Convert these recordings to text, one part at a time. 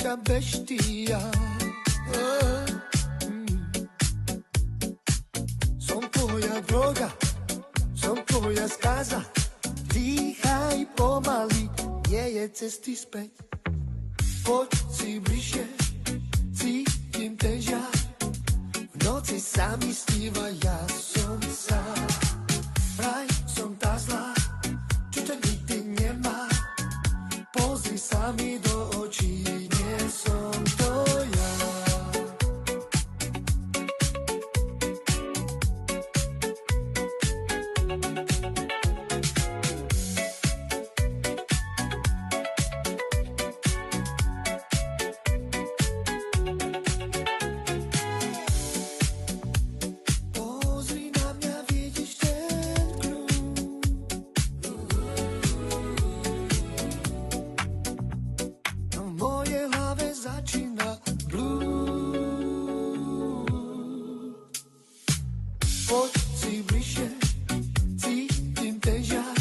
taká beštia. Som tvoja droga, som tvoja skaza. Dýchaj pomaly, nie je cesty späť. Poď si bližšie, cítim ten žiar. V noci sa mi sníva, ja som sám. Vraj som tá zlá, čo ťa nikdy nemá. Pozri sa mi do očí, nie som to ja. Pozri na mňa, vidíš ten kľúč. V mojej hlave začína blúd. Poď si bližšie, cítim ten žiar.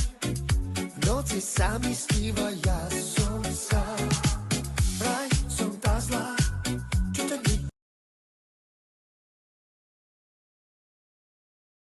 V noci sa mi